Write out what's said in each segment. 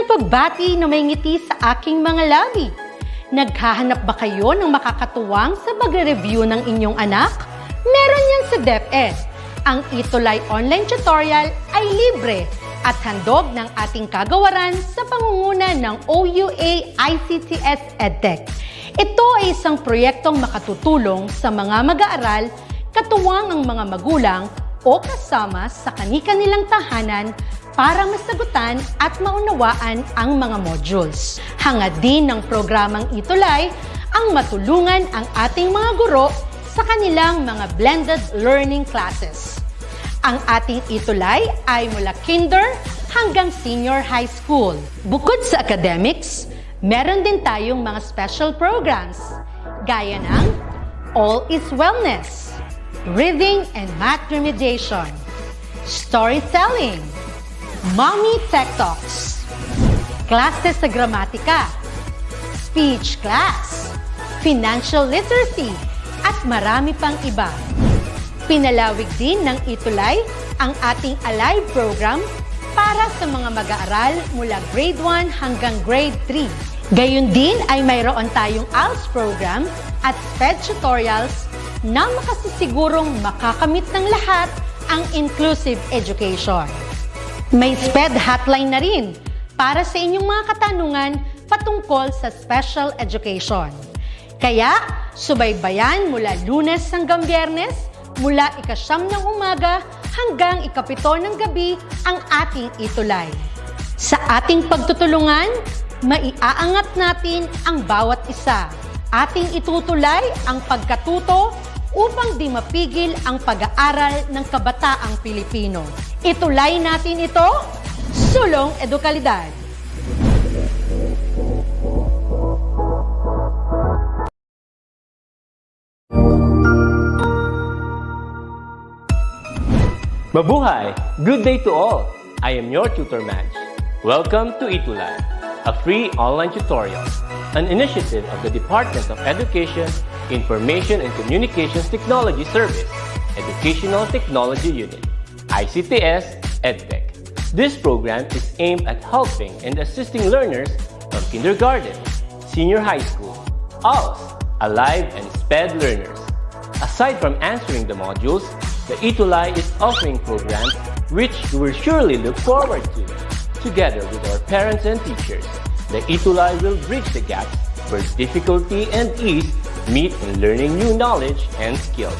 Isang pagbati na may ngiti sa aking mga labi. Naghahanap ba kayo ng makakatuwang sa pagre-review ng inyong anak? Meron yan sa DepEd. Ang ETUlay online tutorial ay libre at handog ng ating kagawaran sa pangunguna ng OUA ICTS EdTech. Ito ay isang proyektong makatutulong sa mga mag-aaral, katuwang ang mga magulang o kasama sa kani-kanilang tahanan para masagutan at maunawaan ang mga modules. Hangad din ng programang ETUlay ang matulungan ang ating mga guro sa kanilang mga blended learning classes. Ang ating ETUlay ay mula kinder hanggang senior high school. Bukod sa academics, meron din tayong mga special programs gaya ng All is Wellness, Reading and Math Remediation, Storytelling, Mommy Tech Talks, Classes sa Gramatika, Speech Class, Financial Literacy, at marami pang iba. Pinalawig din ng ETUlay ang ating Alive program para sa mga mag-aaral mula grade 1 hanggang grade 3. Gayun din ay mayroon tayong ALS program at SPED tutorials na makasisigurong makakamit ng lahat ang inclusive education. May SPED hotline na rin para sa inyong mga katanungan patungkol sa special education. Kaya, subaybayan mula Lunes hanggang Biyernes, mula 9 ng umaga hanggang 7 ng gabi ang ating ETUlay. Sa ating pagtutulungan, maiaangat natin ang bawat isa. Ating itutulay ang pagkatuto upang di mapigil ang pag-aaral ng kabataang Pilipino. Itulay natin ito, sulong edukalidad. Mabuhay! Good day to all! I am your tutor Madge. Welcome to ETUlay, a free online tutorial, an initiative of the Department of Education, Information and Communications Technology Service, Educational Technology Unit, ICTS EdTech. This program is aimed at helping and assisting learners from kindergarten, senior high school, ALS, Alive, and SPED learners. Aside from answering the modules, the ETUlay is offering programs which you will surely look forward to. Together with our parents and teachers, the ETUlay will bridge the gaps where difficulty and ease meet in learning new knowledge and skills.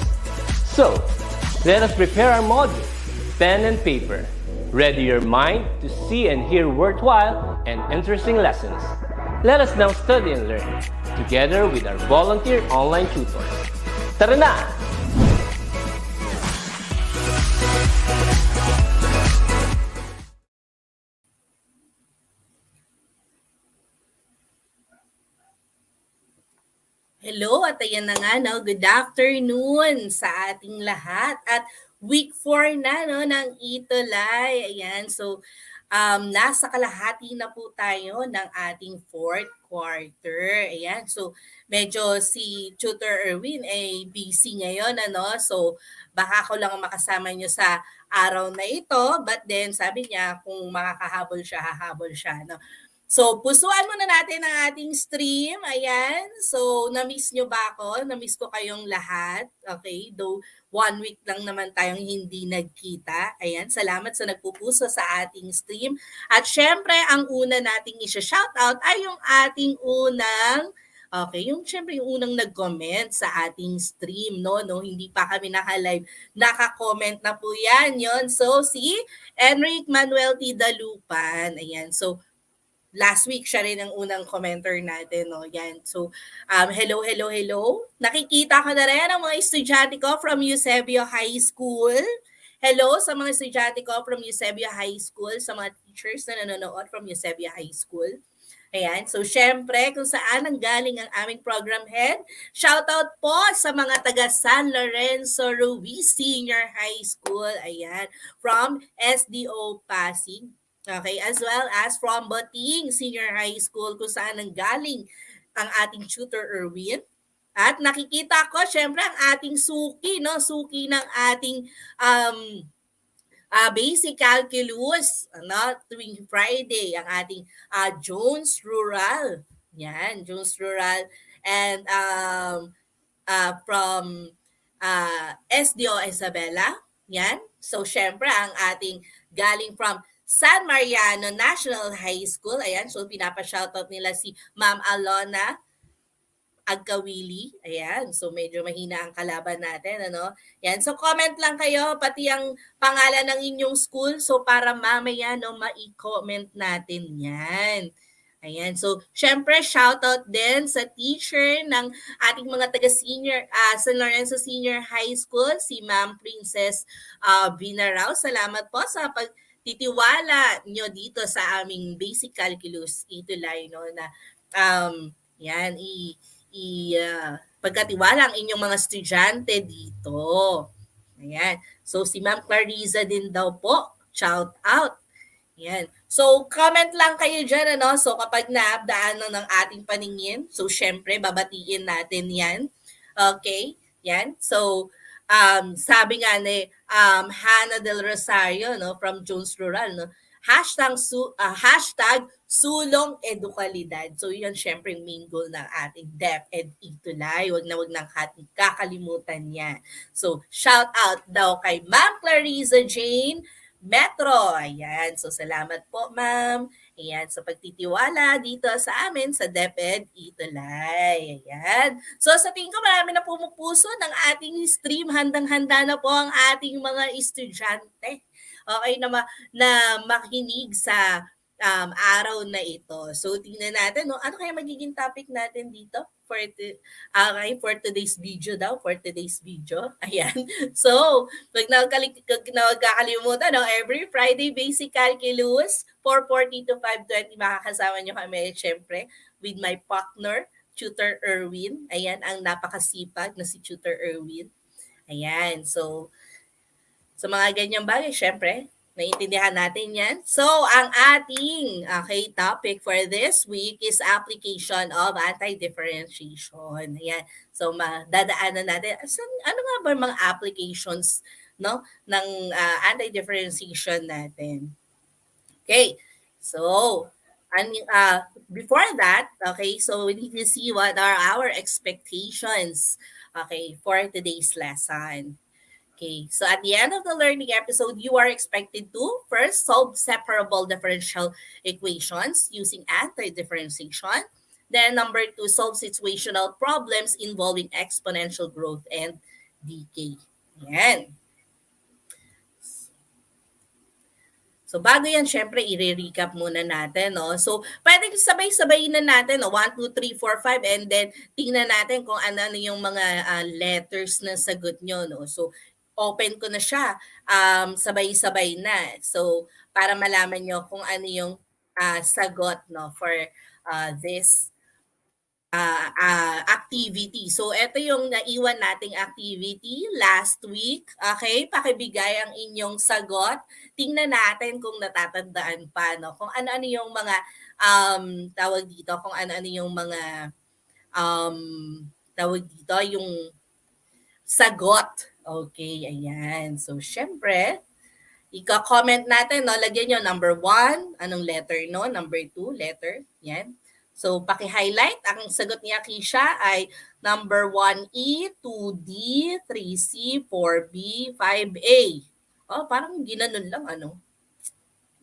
So, let us prepare our modules, pen and paper. Ready your mind to see and hear worthwhile and interesting lessons. Let us now study and learn, together with our volunteer online tutors. Tara na! Hello at ayan na nga, no? Good afternoon sa ating lahat at week 4 na no, ng ETUlay. Ayan, so nasa kalahati na po tayo ng ating fourth quarter. Ayan, so medyo si Tutor Erwin ay busy ngayon, ano? So baka ako lang ang makasama nyo sa araw na ito, but then sabi niya kung makakahabol siya, hahabol siya, no? So, pusuan muna natin ang ating stream. Ayan. So, na-miss nyo ba ako? Na-miss ko kayong lahat. Okay. Though 1 week lang naman tayong hindi nagkita. Ayan. Salamat sa nagpupuso sa ating stream. At syempre, ang una nating isa-shoutout ay yung ating unang yung unang nag-comment sa ating stream, no? Hindi pa kami naka-live. Naka-comment na po yan, yon. So, si Enric Manuel T. Dalupan. Ayan. So, last week siya rin ang unang commenter natin, no? Yan. So, hello. Nakikita ko na rin ang mga estudyante ko from Eusebio High School. Hello sa mga estudyante ko from Eusebio High School, sa mga teachers na nanonood from Eusebio High School. Ayan. So, syempre, kung saan ang galing ang aming program head, shoutout po sa mga taga San Lorenzo Ruiz Senior High School. Ayan. From SDO Pasig. Okay, as well as from Bating Senior High School kung saan nanggaling ang ating tutor Erwin. At nakikita ko syempre ang ating suki, no? Suki ng ating basic calculus, ano, tuwing Friday, ang ating Jones Rural. Yan, Jones Rural. And from SDO Isabela. Yan. So, syempre, ang ating galing from San Mariano National High School. Ayan. So, pinapa-shoutout nila si Ma'am Alona Agkawili. Ayan. So, medyo mahina ang kalaban natin. Ano? Yan. So, comment lang kayo, pati ang pangalan ng inyong school. So, para mamaya, no, ma-comment natin yan. Ayan. So, syempre, shoutout din sa teacher ng ating mga taga-senior, San Lorenzo Senior High School, si Ma'am Princess Vinarao. Salamat po sa pagtitiwala nyo dito sa aming basic calculus ETUlay, no, na yan, pagkatiwala ang inyong mga estudyante dito. Ayan. So, si Ma'am Clariza din daw po. Shout out. Yan. So, comment lang kayo dyan, ano? So, kapag naabdaan ng ating paningin, so, syempre, babatiin natin yan. Okay? Yan. So, sabi nga ni Hannah Del Rosario, no, from Jones Rural, no, hashtag sulong edukalidad. So, yun, syempre, yung main goal ng ating DepEd ETUlay. Wag nang kakalimutan yan. So, shout out daw kay Ma'am Clariza Jane Metro. Ayan. So, salamat po, ma'am. Ayan, sa pagtitiwala dito sa amin sa DepEd ETUlay. Ayan. So, sa tingin ko marami na pumupuso ng ating stream. Handang-handa na po ang ating mga estudyante. Okay, na makinig sa araw na ito. So, tingnan natin, no, ano kaya magiging topic natin dito for today's video daw, for today's video. Ayan. So, pag nagkakalimutan, no, every Friday, basic calculus, 4:40 to 5:20, makakasama nyo kami, syempre, with my partner, Tutor Erwin. Ayan, ang napakasipag na si Tutor Erwin. Ayan. So, sa mga ganyang bagay, syempre, naiintindihan natin yan. So, ang ating topic for this week is application of anti-differentiation. Ayan. So, dadaanan natin, ano nga ba mga applications, no, ng anti-differentiation natin? Okay. So, before that, okay, so we need to see what are our expectations, okay, for today's lesson. Okay, so at the end of the learning episode, you are expected to first solve separable differential equations using anti-differentiation. Then number 2, solve situational problems involving exponential growth and decay. Yan. So bago yan, syempre, i-recap muna natin. No? So pwede sabay-sabayin na natin, no? 1, 2, 3, 4, 5, and then tingnan natin kung ano yung mga letters na sagot nyo. No? So open ko na siya, sabay-sabay na. So, para malaman nyo kung ano yung sagot, no, for this activity. So, ito yung naiwan nating activity last week. Okay? Pakibigay ang inyong sagot. Tingnan natin kung natatandaan pa, no? Kung ano-ano yung mga, tawag dito, kung ano-ano yung mga, tawag dito, yung sagot. Okay, ayan. So, syempre, ika-comment natin, no? Lagyan nyo number 1, anong letter, no? Number 2, letter. Yan. So, paki-highlight. Ang sagot ni Akisha ay number 1E, 2D, 3C, 4B, 5A. Oh, parang ginanon lang, ano?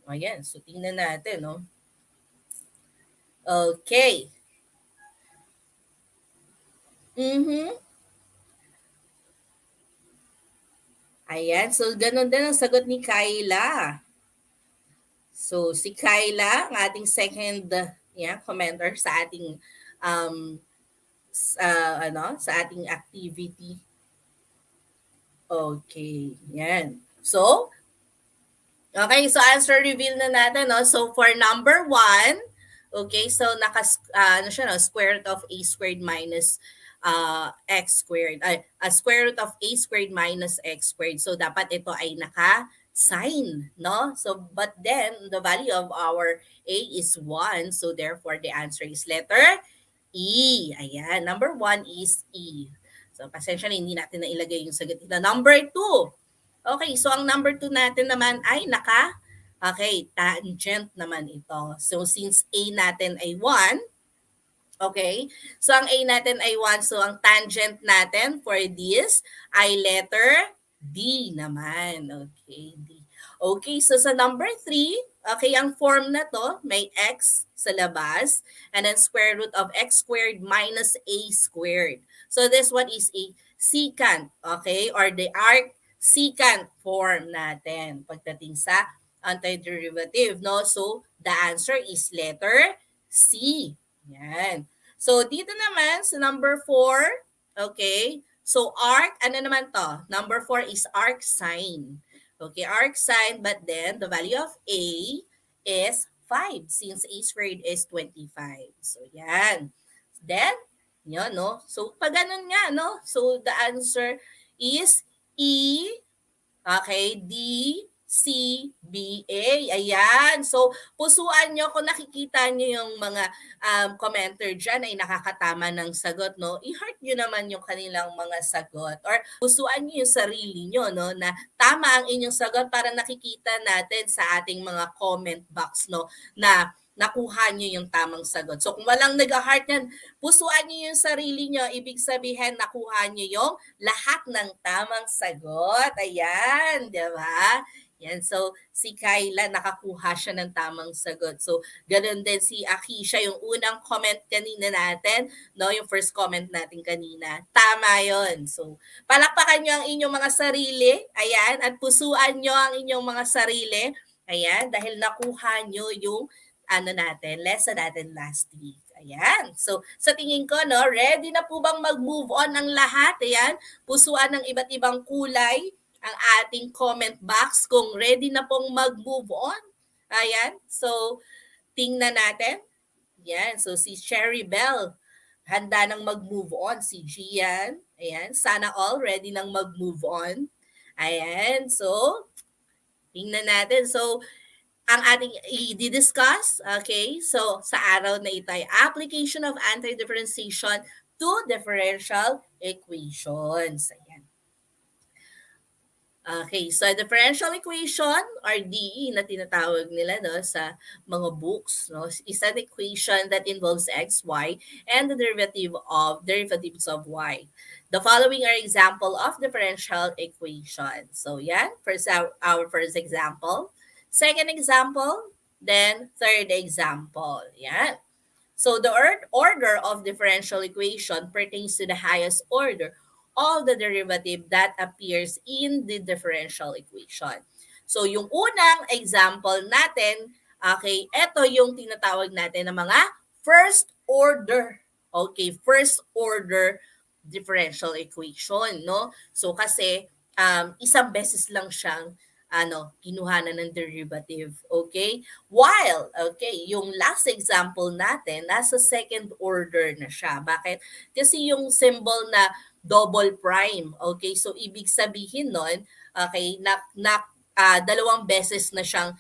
Ayan. So, tingnan natin, no? Okay. Ayan, so ganun din ang sagot ni Kyla. So si Kyla, ang ating second commenter sa ating sa ating activity. Okay, yan. So okay, so answer reveal na natin, no? So for number 1, okay, so square root of a squared minus x squared, square root of a squared minus x squared. So, dapat ito ay naka-sign, no? So, but then, the value of our a is 1. So, therefore, the answer is letter E. Ayan, number 1 is E. So, pasensya na, hindi natin nailagay yung sagot dito. Number 2, Okay, so ang number 2 natin naman ay okay, tangent naman ito. So since A natin ay 1, okay, so ang A natin ay 1, so ang tangent natin for this ay letter D naman. Okay, D. Okay, so sa number 3, okay, ang form na to, may x sa labas, and then square root of x squared minus a squared. So this one is a secant, okay, or the arc secant form natin pagdating sa antiderivative, no? So the answer is letter C. Yan. So dito naman sa number 4, okay, so arc, ano naman to? Number 4 is arc sine. Okay, arc sine, but then the value of A is 5 since A squared is 25. So, yan. Then, yun, no? So, pag ganun nga, no? So, the answer is E, okay, D, C, B, A. Ayan. So, pusuan nyo kung nakikita nyo yung mga commenter dyan ay nakakatama ng sagot, no? I-heart nyo naman yung kanilang mga sagot. Or pusuan nyo yung sarili nyo, no? Na tama ang inyong sagot para nakikita natin sa ating mga comment box, no? Na nakuha nyo yung tamang sagot. So, kung walang nag-heart yan, pusuan nyo yung sarili nyo. Ibig sabihin, nakuha nyo yung lahat ng tamang sagot. Ayan, di ba? Yan, so si Kyla nakakuha siya ng tamang sagot. So ganoon din si Akisha, yung unang comment kanina natin, no, yung first comment natin kanina. Tama 'yon. So palakpakan niyo ang inyong mga sarili, ayan, at pusuan niyo ang inyong mga sarili. Ayan, dahil nakuha niyo yung lesson natin last week. Ayan. So, sa tingin ko, no, ready na po bang mag-move on ang lahat? Ayan, pusuan ng iba't ibang kulay ang ating comment box kung ready na pong mag-move on. Ayan. So, tingnan natin. Yan. So, si Cherry Bell, handa nang mag-move on. Si Gian, ayan. Sana all ready nang mag-move on. Ayan. So, tingnan natin. So, ang ating i-discuss, okay? So, sa araw na ito ay application of anti-differentiation to differential equations. Ayan. Okay, so differential equation or DE na tinatawag nila, no, sa mga books, no, is an equation that involves x, y, and the derivatives of y. The following are example of differential equation. So yan, first our first example, second example, then third example. Yan. So the order of differential equation pertains to the highest order of the derivative that appears in the differential equation. So yung unang example natin, okay, ito yung tinatawag natin ng mga first order. Okay, first order differential equation, no? So kasi isang beses lang siyang kinuhanan ng derivative. Okay? While, okay, yung last example natin, nasa second order na siya. Bakit? Kasi yung symbol na double prime, okay, so ibig sabihin nun, okay, dalawang beses na siyang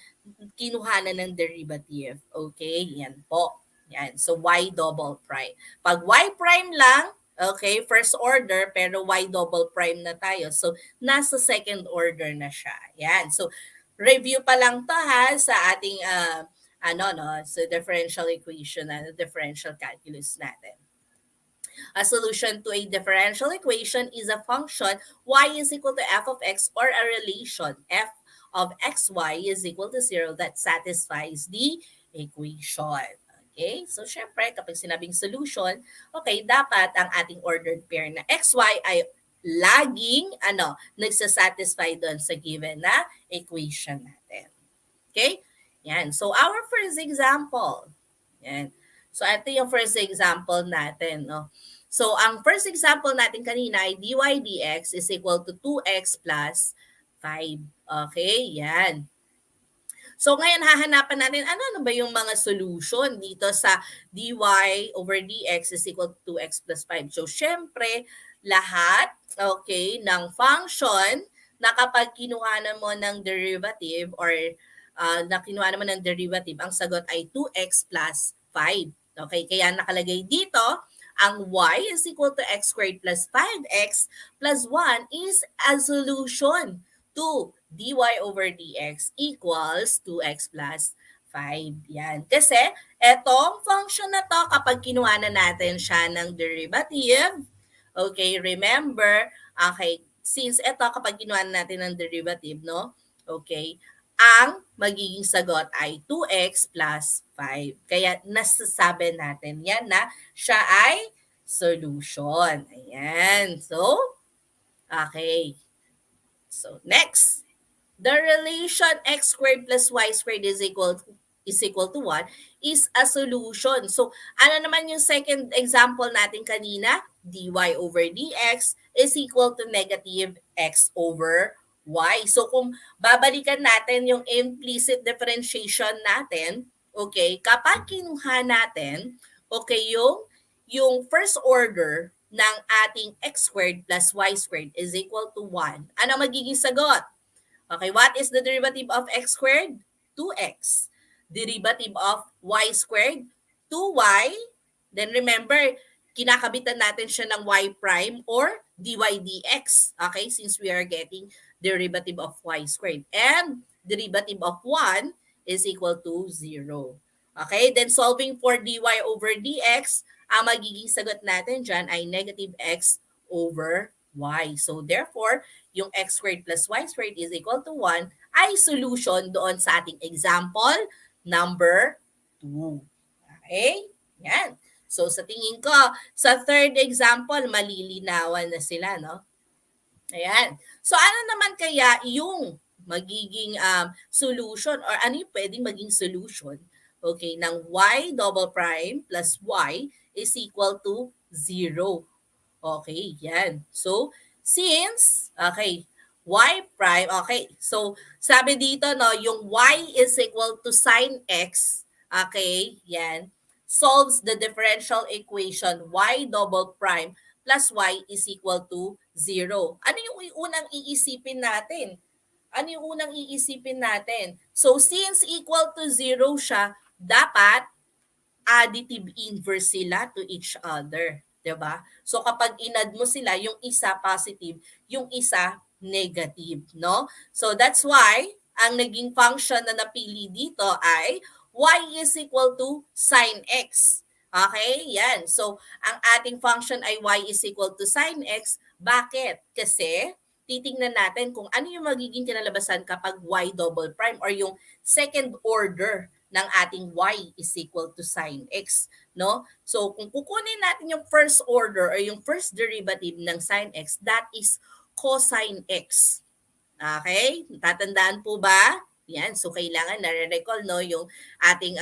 kinuhanan ng derivative. Okay? Yan po. Yan. So, y double prime. Pag y prime lang, okay, first order, pero y double prime na tayo. So, nasa second order na siya. Yan. So, review pa lang to ha sa ating, so differential equation, differential calculus natin. A solution to a differential equation is a function y is equal to f of x or a relation f of xy is equal to 0 that satisfies the equation. Okay? So, syempre, kapag sinabing solution, okay, dapat ang ating ordered pair na xy ay laging, nagsasatisfy doon sa given na equation natin. Okay? Yan. So, our first example. Yan. So, ito yung first example natin, no? So, ang first example natin kanina ay dy dx is equal to 2x plus 5. Okay? Yan. So ngayon hahanapan natin ano ba yung mga solution dito sa dy over dx is equal to 2x plus 5. So syempre, lahat, okay, ng function na kapag kinuhanan mo ng derivative or na kinuhanan mo ng derivative, ang sagot ay 2x plus 5. Okay, kaya nakalagay dito, ang y is equal to x squared plus 5x plus 1 is a solution to 2 dy over dx equals 2x plus 5. Yan. Kasi, etong function na to, kapag kinuha na natin siya ng derivative, okay, remember, okay, since ito kapag kinuha na natin ng derivative, no? Okay, ang magiging sagot ay 2x plus 5. Kaya nasasabi natin yan na siya ay solution. Ayan. So, okay. So, next. The relation x squared plus y squared is equal to 1 is a solution. So, ano naman yung second example natin kanina? dy over dx is equal to negative x over y. So, kung babalikan natin yung implicit differentiation natin, okay, kapag kinuha natin, okay, yung first order ng ating x squared plus y squared is equal to 1. Ano magiging sagot? Okay, what is the derivative of x squared? 2x. Derivative of y squared? 2y. Then remember, kinakabitan natin siya ng y prime or dy dx. Okay, since we are getting derivative of y squared. And derivative of 1 is equal to 0. Okay, then solving for dy over dx, ang magiging sagot natin dyan ay negative x over y. So therefore, yung x squared plus y squared is equal to 1 ay solution doon sa ating example number 2. Okay? Yan. So sa tingin ko, sa third example, malilinawan na sila, no? Ayan. So ano naman kaya yung magiging solution or ano yung pwedeng maging solution, okay, ng y double prime plus y is equal to 0. Okay, yan. So, since, okay, y prime, okay, so sabi dito, no, yung y is equal to sine x, okay, yan, solves the differential equation y double prime plus y is equal to 0. Ano yung unang iisipin natin? Ano yung unang iisipin natin? So, since equal to 0 siya, dapat additive inverse sila to each other. 'Di ba? So kapag inad mo sila, yung isa positive, yung isa negative, no? So that's why ang naging function na napili dito ay y is equal to sine x. Okay? Yan. So ang ating function ay y is equal to sine x. Bakit? Kasi titingnan natin kung ano yung magiging kinalabasan kapag y double prime or yung second order ng ating y is equal to sine x, no? So, kung kukunin natin yung first order or yung first derivative ng sine x, that is cosine x. Okay? Tatandaan po ba? Yan. So, kailangan nare-recall, no, yung ating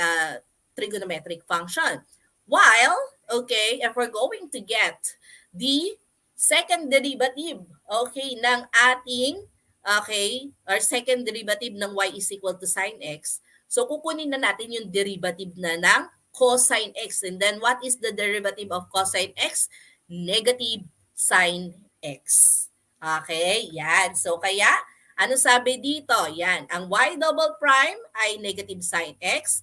trigonometric function. While, okay, if we're going to get the second derivative, okay, ng ating, okay, or second derivative ng y is equal to sine x, so kukunin na natin yung derivative na ng cosine x. And then what is the derivative of cosine x? Negative sine x. Okay, yan. So kaya, ano sabi dito? Yan, ang y double prime ay negative sine x.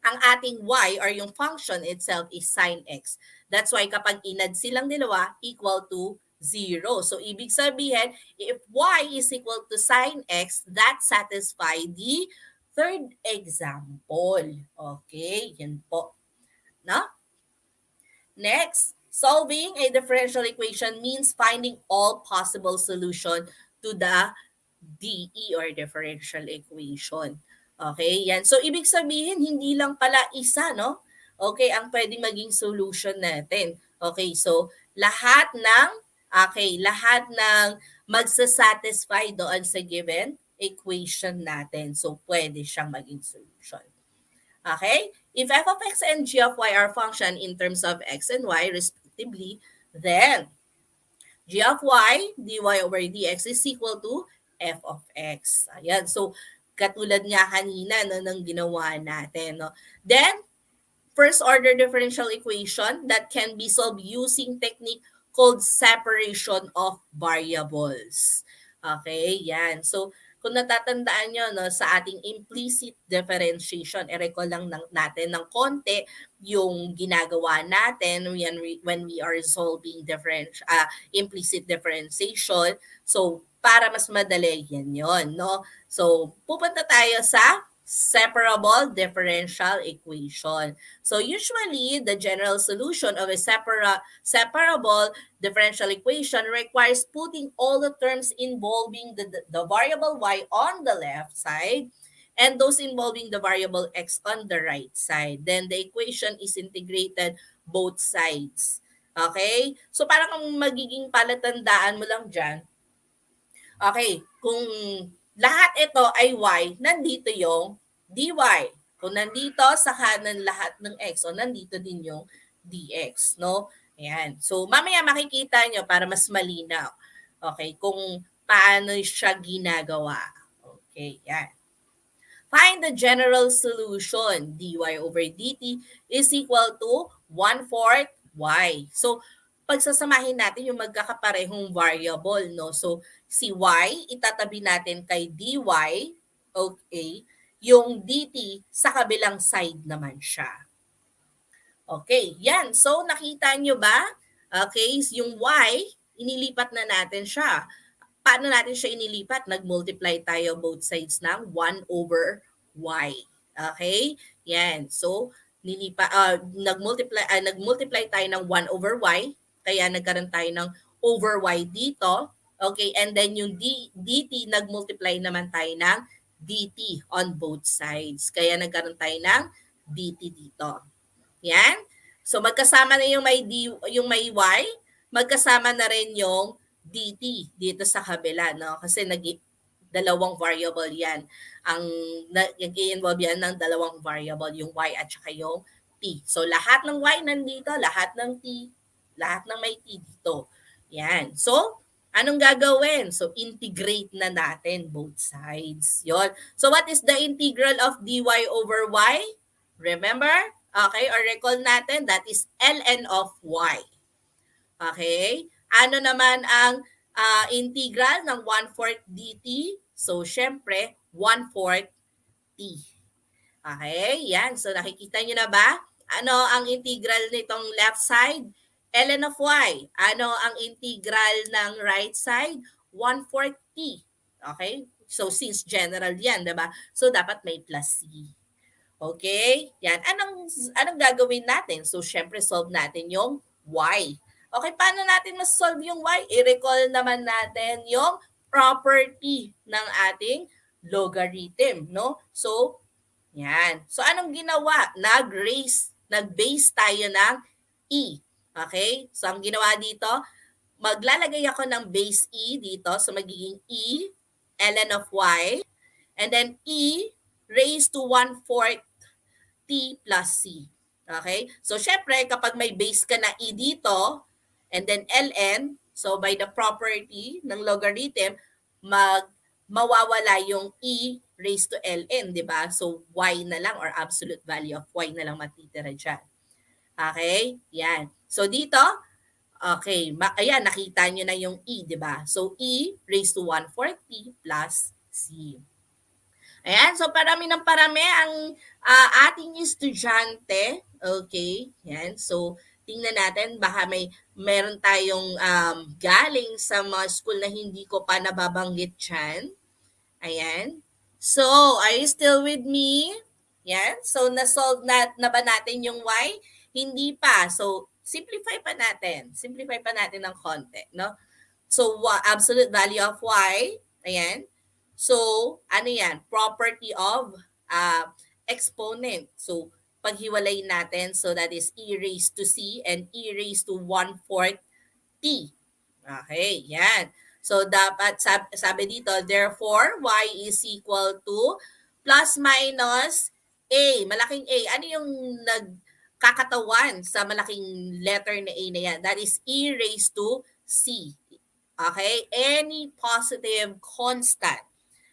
Ang ating y or yung function itself is sine x. That's why kapag inad silang dalawa, equal to 0. So, ibig sabihin, if y is equal to sine x, that satisfy the third example. Okay, yan po. No? Next, solving a differential equation means finding all possible solution to the DE or differential equation. Okay, yan. So, ibig sabihin, hindi lang pala isa, no? Okay, ang pwedeng maging solution natin. Okay, so, lahat ng magsasatisfy doon sa given equation natin. So, pwede siyang maging solution. Okay? If f of x and g of y are function in terms of x and y respectively, then g of y dy over dx is equal to f of x. Ayan. So, katulad nga kanina no, ng ginawa natin. No? Then, first order differential equation that can be solved using technique called separation of variables. Okay, yan. So, kung natatandaan nyo no, sa ating implicit differentiation, i-recall lang natin ng konti yung ginagawa natin when we are solving implicit differentiation. So, para mas madali yan yon, no? So, pupunta tayo sa separable differential equation. So usually, the general solution of a separable differential equation requires putting all the terms involving the variable y on the left side and those involving the variable x on the right side. Then the equation is integrated both sides. Okay? So para kung magiging palatandaan mo lang dyan, okay, kung lahat ito ay y, nandito yung dy. Kung nandito sa kanan lahat ng x, so nandito din yung dx, no? Ayan. So mamaya makikita nyo para mas malinaw. Okay, kung paano siya ginagawa. Okay, yan. Find the general solution. dy over dt is equal to 1/4 y. So, pagsasamahin natin yung magkakaparehong variable, no? So, si y, itatabi natin kay dy, okay? Yung dt, sa kabilang side naman siya. Okay, yan. So, nakita nyo ba? Okay, yung y, inilipat na natin siya. Paano natin siya inilipat? Nag-multiply tayo both sides ng 1 over y. Okay? Yan. So, nag-multiply tayo ng 1 over y. Kaya nagkaroon tayo ng over y dito. Okay? And then yung dt, nag-multiply naman tayo ng dt on both sides. Kaya nagkaroon tayo ng dt dito. Yan. So magkasama na yung may y, magkasama na rin yung dt dito sa kabila, no? Kasi dalawang variable 'yan. Nag-i-involve yan ng dalawang variable, yung y at saka yung t. So lahat ng y nandito, lahat ng t, lahat ng may t dito. Yan. So anong gagawin? So integrate na natin both sides. Yon. So what is the integral of dy over y? Remember? Okay, or recall natin, that is ln of y. Okay? Ano naman ang integral ng 1/4 dt? So, syempre, 1/4 t. Okay? Yan. So, nakikita nyo na ba? Ano ang integral nitong left side? ln of y. Ano ang integral ng right side? 1/4 t. Okay? So, since general yan, diba? So, dapat may plus c. Okay? Yan. Anong gagawin natin? So, syempre, solve natin yung y. Okay, paano natin mas-solve yung y? I-recall naman natin yung property ng ating logarithm, no? So, yan. So, anong ginawa? Nag-base tayo ng e. Okay? So, ang ginawa dito, maglalagay ako ng base e dito. So, magiging e, ln of y, and then e raised to 1/4 t plus c. Okay? So, syempre, kapag may base ka na e dito, and then ln, so by the property ng logarithm, mawawala yung e raised to ln, di ba? So, y na lang or absolute value of y na lang matitira dyan. Okay? Yan. So, dito, okay, ayan, nakita nyo na yung e, di ba? So, e raised to 1/4 t plus c. Ayan, so parami ng parami ang ating estudyante. Okay, yan. So, tingnan natin, baka meron tayong galing sa mga school na hindi ko pa nababanggit dyan. Ayan. So, are you still with me? Yan. So, na-solve na ba natin yung y? Hindi pa. So, simplify pa natin. Simplify pa natin ng konti, no? So, absolute value of y, ayan. So, ano yan? Property of exponent. So, paghiwalay natin, so that is e raised to c and e raised to 1/4 t. Okay, yan. So, dapat, sabi dito, therefore, y is equal to plus minus a. Malaking a. Ano yung nagkakatawan sa malaking letter na a na yan? That is e raised to c. Okay? Any positive constant.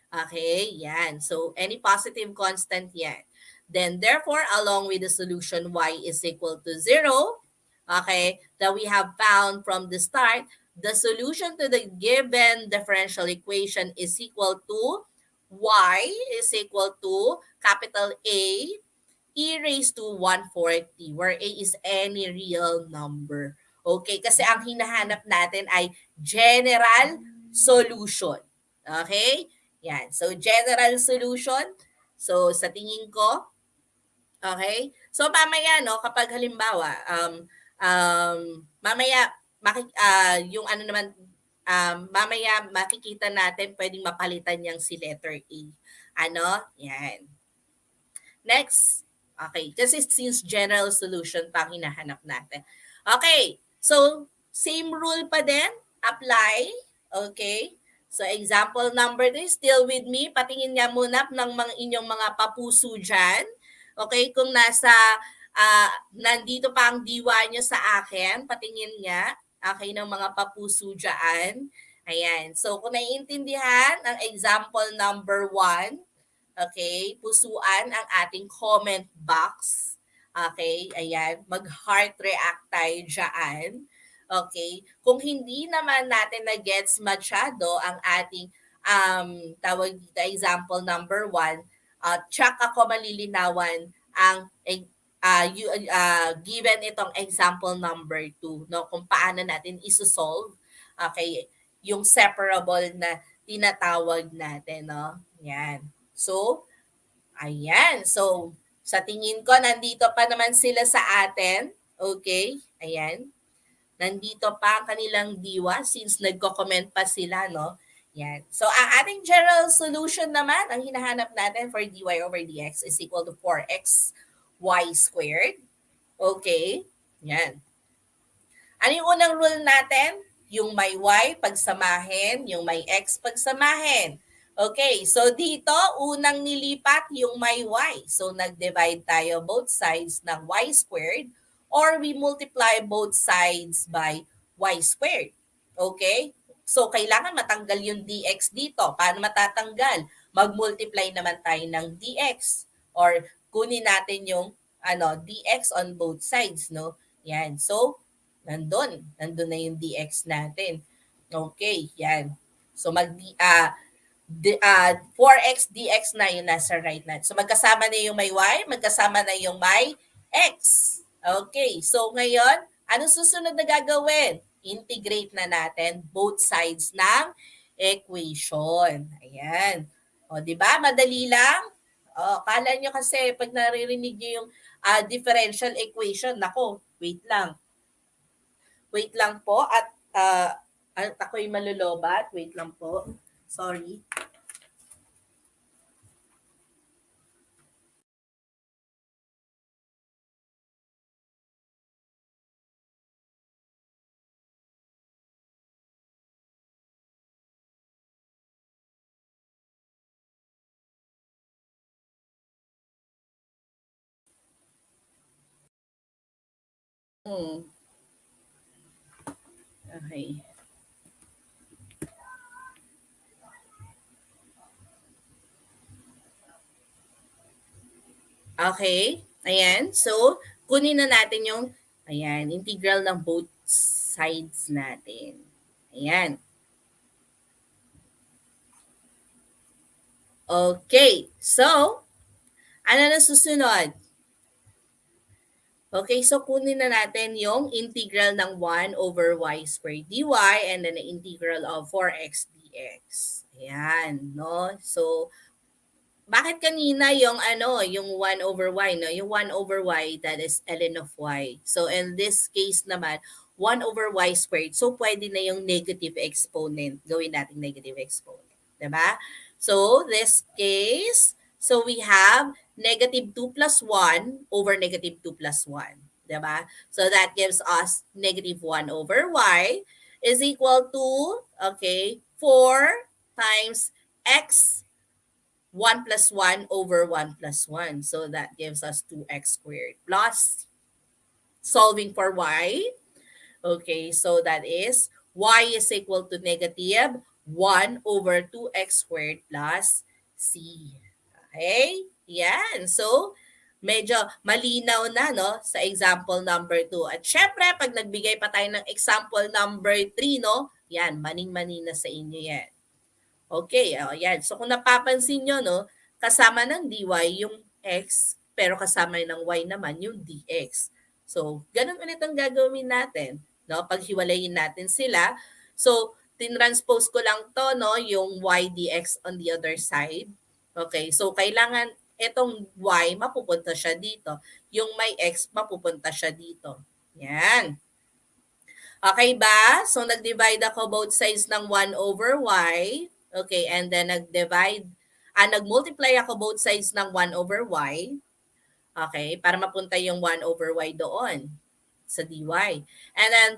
Okay? Yan. So, any positive constant yan. Then, therefore, along with the solution y is equal to 0, okay, that we have found from the start, the solution to the given differential equation is equal to y is equal to capital A e raised to 1/4 t, where a is any real number. Okay, kasi ang hinahanap natin ay general solution. Okay? Yan. So, general solution. So, sa tingin ko, okay? So, mamaya, no, kapag halimbawa, mamaya, yung ano naman, mamaya makikita natin pwedeng mapalitan niyang si letter A. Ano? Yan. Next. Okay. Kasi since general solution pa ang hinahanap natin. Okay. So, same rule pa din. Apply. Okay. So, example number 2, still with me. Patingin nga muna ng mga inyong mga papuso dyan. Okay. Kung nandito pa ang diwa nyo sa akin, patingin nga. Okay, ng mga papuso dyan. Ayan. So, kung naiintindihan ang example number 1, okay, pusuan ang ating comment box. Okay, ayan, mag-heart react tayo dyan. Okay, kung hindi naman natin na-gets masyado ang ating tawag dito, example number 1, check ako malilinawan ang given itong example number 2, no, kung paano natin isosolve, okay, yung separable na tinatawag natin, no. Yan. So, ayan. So, sa tingin ko, nandito pa naman sila sa atin. Okay? Ayan. Nandito pa ang kanilang diwa since nagko-comment pa sila, no? Yan. So, ang ating general solution naman, ang hinahanap natin for dy over dx is equal to 4x y squared. Okay? Yan. Ano yung unang rule natin? Yung may y pagsamahin, yung may x pagsamahin. Okay, so dito, unang nilipat yung may y. So, nag-divide tayo both sides ng y squared or we multiply both sides by y squared. Okay? So, kailangan matanggal yung dx dito. Paano matatanggal? Mag-multiply naman tayo ng dx or kunin natin yung dx on both sides, no? Yan. So, nandun na yung dx natin. Okay, yan. So, 4x dx na yung nasa right na. So, magkasama na yung may y, magkasama na yung may x. Okay, so ngayon, anong susunod na gagawin? Integrate na natin both sides ng equation. Ayan. O, di ba? Madali lang. O, kala nyo kasi pag naririnig nyo yung differential equation, nako, wait lang. Wait lang po at ako'y malulobat. Wait lang po. Sorry. Okay. Okay. Ayan. So, kunin na natin yung, integral ng both sides natin. Ayan. Okay. So, ano na susunod? Okay, so kunin na natin yung integral ng 1 over y squared dy and then the integral of 4x dx. Ayan, no? So, bakit kanina yung yung 1 over y, no? Yung 1 over y, that is ln of y. So, in this case naman, 1 over y squared. So, pwede na yung negative exponent. Gawin natin negative exponent. Diba? So, this case, so we have negative 2 plus 1 over negative 2 plus 1. Diba? So, that gives us negative 1 over y is equal to, 4 times x 1 plus 1 over 1 plus 1. So that gives us 2x squared plus solving for y. Okay, so that is y is equal to negative 1 over 2x squared plus c. Okay? Yan. So, medyo malinaw na, no, sa example number 2. At syempre, pag nagbigay pa tayo ng example number 3, no, yan, maning-mani na sa inyo yan. Okay, yan. So kung napapansin nyo, no, kasama ng dy yung x, pero kasama ng y naman yung dx. So, ganun ulit ang gagawin natin. No? Paghiwalayin natin sila. So, tinranspose ko lang to, no, yung y dx on the other side. Okay, so kailangan itong y mapupunta siya dito. Yung may x mapupunta siya dito. Yan. Okay ba? So nag-divide ako both sides ng 1 over y. Okay, and then nag-multiply ako both sides ng 1 over y. Okay, para mapunta yung 1 over y doon sa dy. And then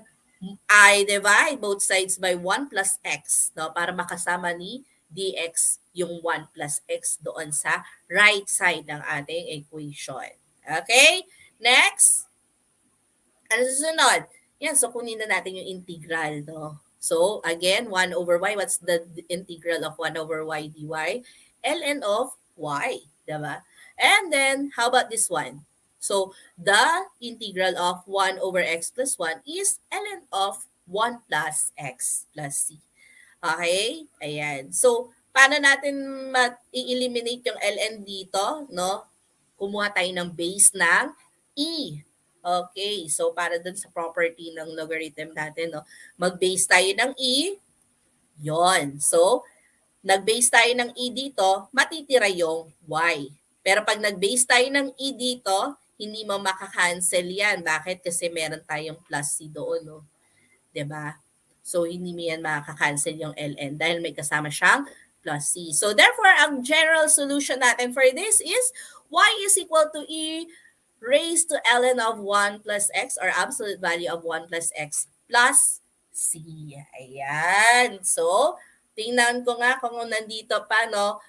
I divide both sides by 1 plus x, no, para makasama ni dx yung 1 plus x doon sa right side ng ating equation. Okay? Next. Ano susunod? Yan, so kunin na natin yung integral, no? So, again, 1 over y, what's the integral of 1 over y dy? ln of y, diba? And then, how about this one? So, the integral of 1 over x plus 1 is ln of 1 plus x plus c. Okay? Ayan. So, paano natin i-eliminate yung ln dito, no? Kumuha tayo ng base ng e. Okay, so para dun sa property ng logarithm natin, no, mag-base tayo ng e, yon. So, nag-base tayo ng e dito, matitira yung y. Pero pag nag-base tayo ng e dito, hindi mo makakancel yan. Bakit? Kasi meron tayong plus c doon, no? 'Di ba? So, hindi mo yan makakancel yung ln dahil may kasama siyang plus c. So, therefore, ang general solution natin for this is y is equal to e raised to ln of 1 plus x or absolute value of 1 plus x plus c. Ayan. So, tingnan ko nga kung nandito pa, no,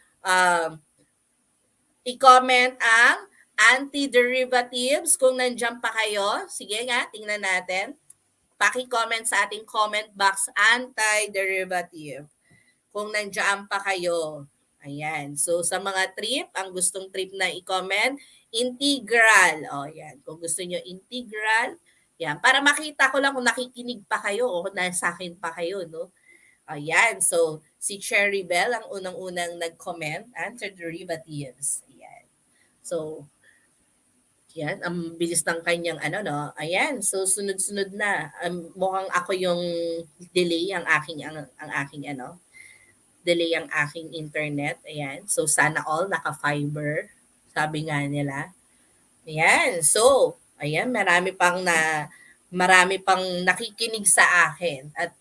i-comment ang antiderivatives kung nandiyan pa kayo. Sige nga, tingnan natin. Paki-comment sa ating comment box, antiderivative. Kung nandiyan pa kayo. Ayan. So, sa mga trip, ang gustong trip na i-comment, integral. O, yan. Kung gusto nyo integral, yan. Para makita ko lang kung nakikinig pa kayo o kung nasa akin pa kayo, no? Ayan. So, si Cherry Bell ang unang-unang nag-comment, antiderivatives. Ayan. So, yan, ang bilis ng kanyang no. Ayan, so sunod-sunod na. Mukhang ako yung delay ang aking delay ang aking internet. Ayan. So sana all naka-fiber. Sabi nga nila. Ayan. So, ayan, marami pang nakikinig sa akin at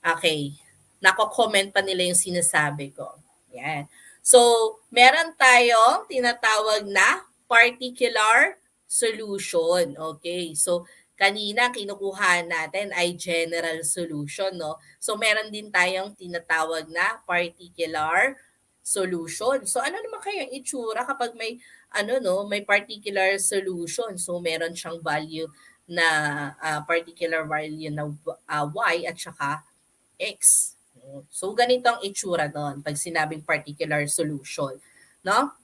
okay, nako-comment pa nila yung sinasabi ko. Ayan. So, meron tayong tinatawag na particular solution. Okay. So, kanina kinukuha natin ay general solution, no? So, meron din tayong tinatawag na particular solution. So, ano naman kayang itsura kapag may may particular solution? So, meron siyang value na particular value na y at saka x. So, ganito ang itsura doon pag sinabing particular solution, no?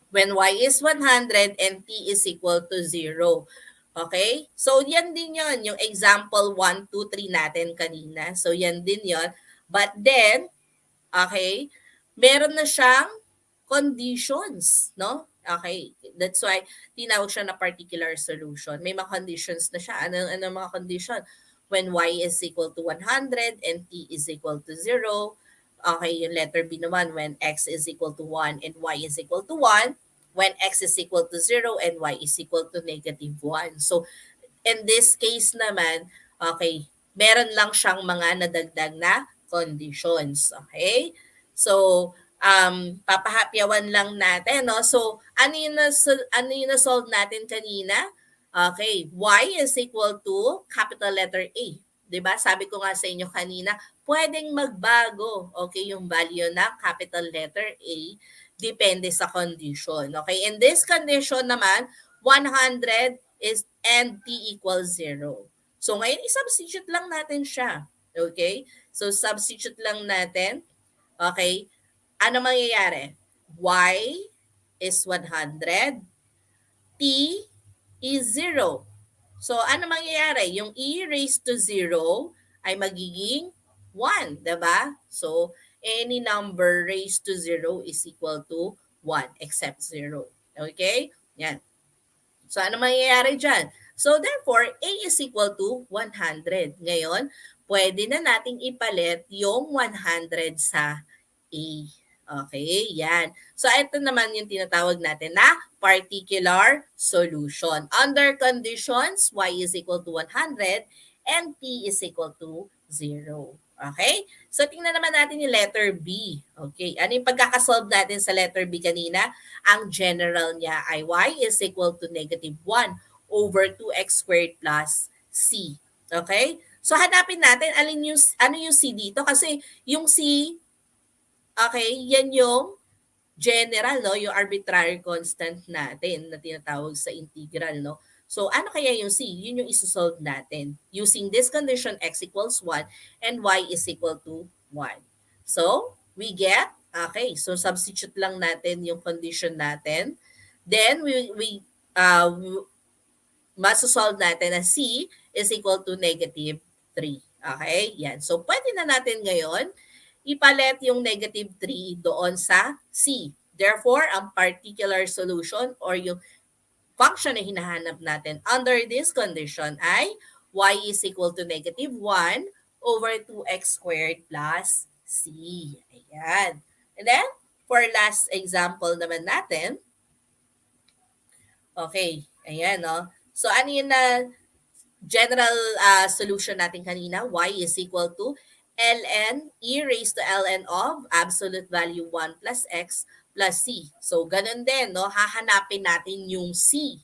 When y is 100 and t is equal to 0. Okay? So, yan din yon yung example 1, 2, 3 natin kanina. So, yan din yon. But then, okay, meron na siyang conditions, no? Okay, that's why tinawag siya na particular solution. May mga conditions na siya. Ano mga condition? When y is equal to 100 and t is equal to 0. Okay, yung letter B naman, when x is equal to 1 and y is equal to 1, when x is equal to 0 and y is equal to negative 1. So, in this case naman, okay, meron lang siyang mga nadagdag na conditions. Okay? So, papahapyawan lang natin, no? So, ano yung na-solve natin kanina? Okay, y is equal to capital letter A. 'Di ba? Sabi ko nga sa inyo kanina, pwedeng magbago, okay, yung value ng capital letter A depende sa condition. Okay, in this condition naman, 100 is and t equals 0. So ngayon, i-substitute lang natin siya. Okay? So substitute lang natin. Okay? Ano mangyayari? Y is 100, t is 0. So, ano mangyayari? Yung e raised to 0 ay magiging 1, diba? So, any number raised to 0 is equal to 1 except 0. Okay? Yan. So, ano mangyayari dyan? So, therefore, a is equal to 100. Ngayon, pwede na nating ipalit yung 100 sa A. Okay, yan. So, ito naman yung tinatawag natin na particular solution. Under conditions, y is equal to 100 and p is equal to 0. Okay? So, tingnan naman natin yung letter B. Okay, ano yung pagkakasolve natin sa letter B kanina? Ang general niya ay y is equal to negative 1 over 2x squared plus c. Okay? So, hanapin natin ano yung c dito kasi yung c, okay, yan yung general, no? Yung arbitrary constant natin na tinatawag sa integral, no? So, ano kaya yung c? Yun yung isosolve natin. Using this condition, x equals 1 and y is equal to 1. So, we get, okay, so substitute lang natin yung condition natin. Then, uh, masosolve natin na c is equal to negative 3. Okay? Yan. So, pwede na natin ngayon ipalit yung negative 3 doon sa c. Therefore, ang particular solution or yung function na hinahanap natin under this condition ay y is equal to negative 1 over 2x squared plus c. Ayan. And then, for last example naman natin, okay, ayan, no? So, ano yun na general solution natin kanina? Y is equal to ln e raised to ln of absolute value 1 plus x plus c. So, ganun din, no? Hahanapin natin yung c.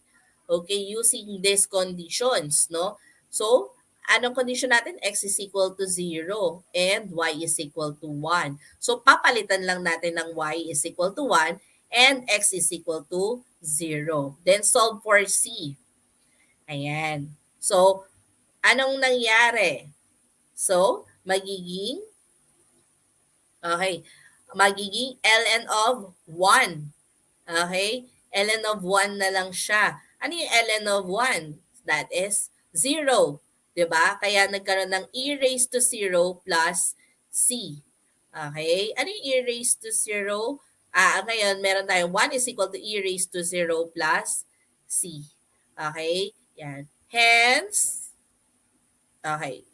Okay, using these conditions, no? So, anong condition natin? X is equal to 0 and y is equal to 1. So, papalitan lang natin ng y is equal to 1 and x is equal to 0. Then, solve for c. Ayan. So, anong nangyari? So, magiging ln of 1. Okay? ln of 1 na lang siya. Ano yung ln of 1? That is 0. Diba? Kaya nagkaroon ng e raised to 0 plus c. Okay? Ano yung e raised to 0? Ngayon, meron tayong 1 is equal to e raised to 0 plus c. Okay? Yan. Hence, okay.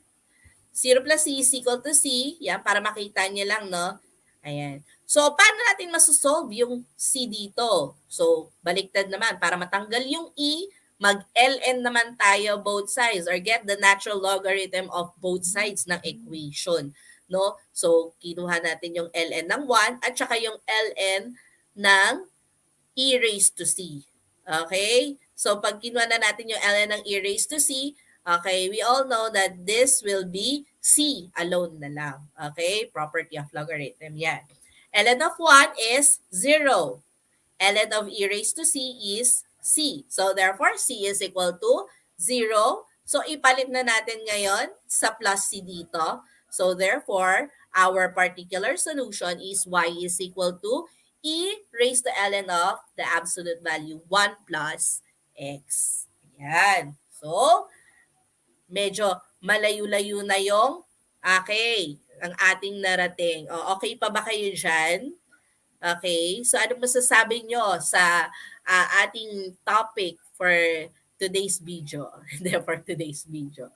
0 plus c is equal to c. Yan, para makita niyo lang, no? Ayan. So, paano natin masosolve yung c dito? So, baliktad naman. Para matanggal yung e, mag-ln naman tayo both sides or get the natural logarithm of both sides ng equation. No? So, kinuha natin yung ln ng 1 at saka yung ln ng e raised to c. Okay? So, pag kinuha na natin yung ln ng e raised to c, okay, we all know that this will be c alone na lang. Okay? Property of logarithm. Yan. ln of 1 is 0. ln of e raised to c is c. So, therefore, c is equal to 0. So, ipalit na natin ngayon sa plus c dito. So, therefore, our particular solution is y is equal to e raised to ln of the absolute value 1 plus x. Yan. So, medyo malayo-layo na yung ang ating narating. O, okay pa ba kayo dyan? Okay. So, ano masasabi nyo sa ating topic for today's video? For today's video.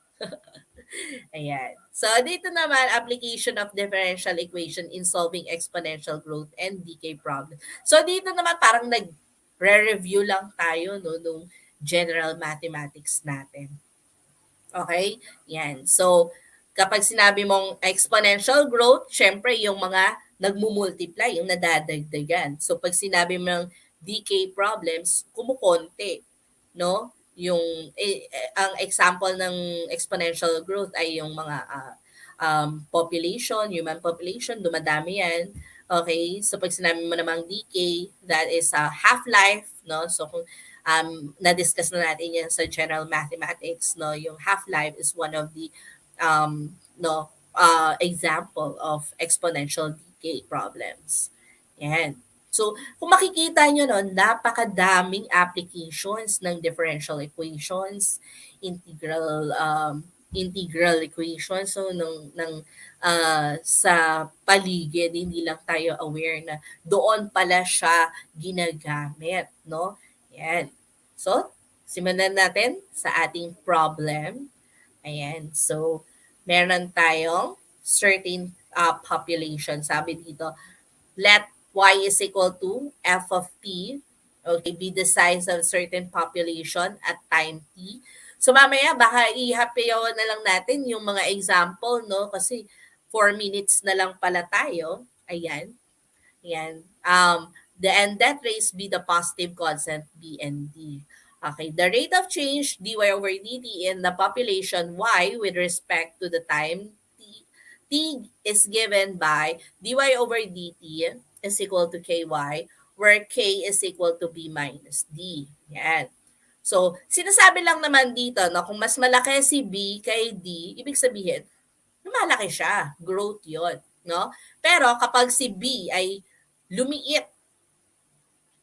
Ayan. So, dito naman, application of differential equation in solving exponential growth and decay problem. So, dito naman parang nag-review lang tayo no, nung general mathematics natin. Okay? Yan. So, kapag sinabi mong exponential growth, syempre yung mga nagmumultiply, yung nadadagdagan. So, pag sinabi mong decay problems, kumukonti. No? Yung ang example ng exponential growth ay yung mga population, human population, dumadami yan. Okay, so pag sinabi mo namang decay, that is a half-life, no? So kung na-discuss na natin yan sa general mathematics, no? Yung half-life is one of the example of exponential decay problems. Yan. So, kung makikita nyo, no, napakadaming applications ng differential equations, integral equations, so sa paligid, hindi lang tayo aware na doon pala siya ginagamit, no? Yan. So, simulan natin sa ating problem. Ayan. So, Meron tayong certain population. Sabi dito, let y is equal to f of t, okay, be the size of certain population at time t. So mamaya baka ihapayaw na lang natin yung mga example, no? Kasi 4 minutes na lang pala tayo. Ayan. Ayan. The and that rates be the positive constant b and d. Okay, the rate of change dy over dt in the population y with respect to the time t, t is given by dy over dt is equal to ky, where k is equal to b minus d. Yan. So, sinasabi lang naman dito na kung mas malaki si b kay d, ibig sabihin, lumalaki siya. Growth yon, no? Pero kapag si b ay lumiit,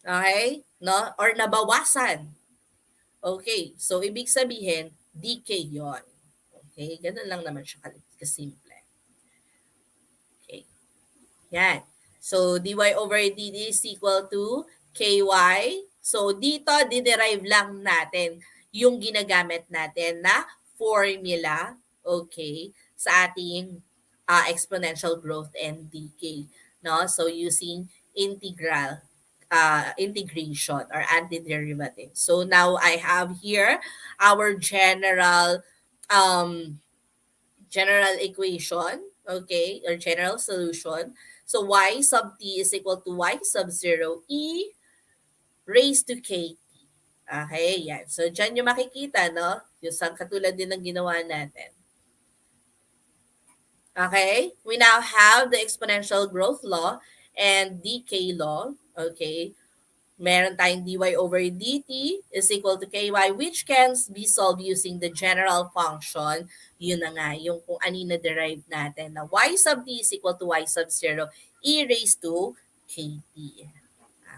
okay, no? Or nabawasan, okay, so ibig sabihin, decay yon. Okay, ganun lang naman siya kasimple. Okay, yan. So, dy over dt is equal to ky. So, dito, diderive lang natin yung ginagamit natin na formula, okay, sa ating exponential growth and decay. No? So, using integration or antiderivative. So now I have here our general equation, okay, or general solution. So y sub t is equal to y sub 0 e raised to kt. Okay, yan. So dyan yung makikita, no? Yung katulad din ng ginawa natin. Okay, we now have the exponential growth law and decay law. Okay, meron tayong dy over dt is equal to ky, which can be solved using the general function. Yun na nga, yung kung ano na-derive natin na y sub t is equal to y sub 0 e raised to kt.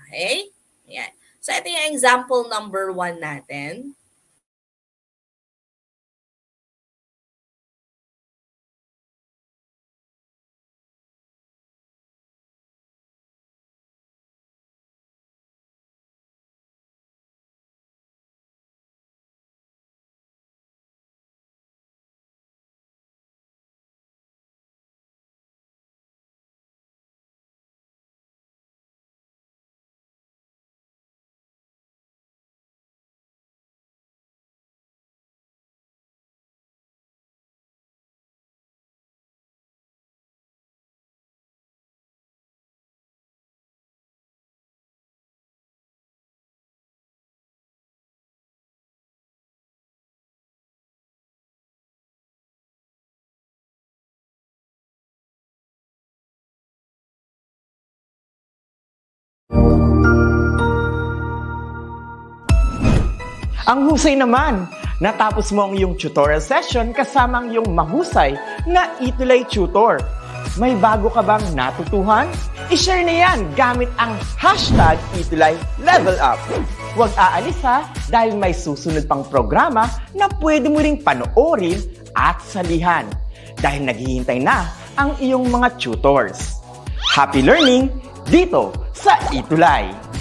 Okay? Ayan. So, ito yung example number 1 natin. Ang husay naman! Natapos mo ang iyong tutorial session kasama ang iyong mahusay na ETUlay tutor. May bago ka bang natutuhan? I-share na yan gamit ang hashtag #ETUlayLevelUp. Huwag aalis ha, dahil may susunod pang programa na pwede mo ring panoorin at salihan. Dahil naghihintay na ang iyong mga tutors. Happy learning dito sa ETUlay!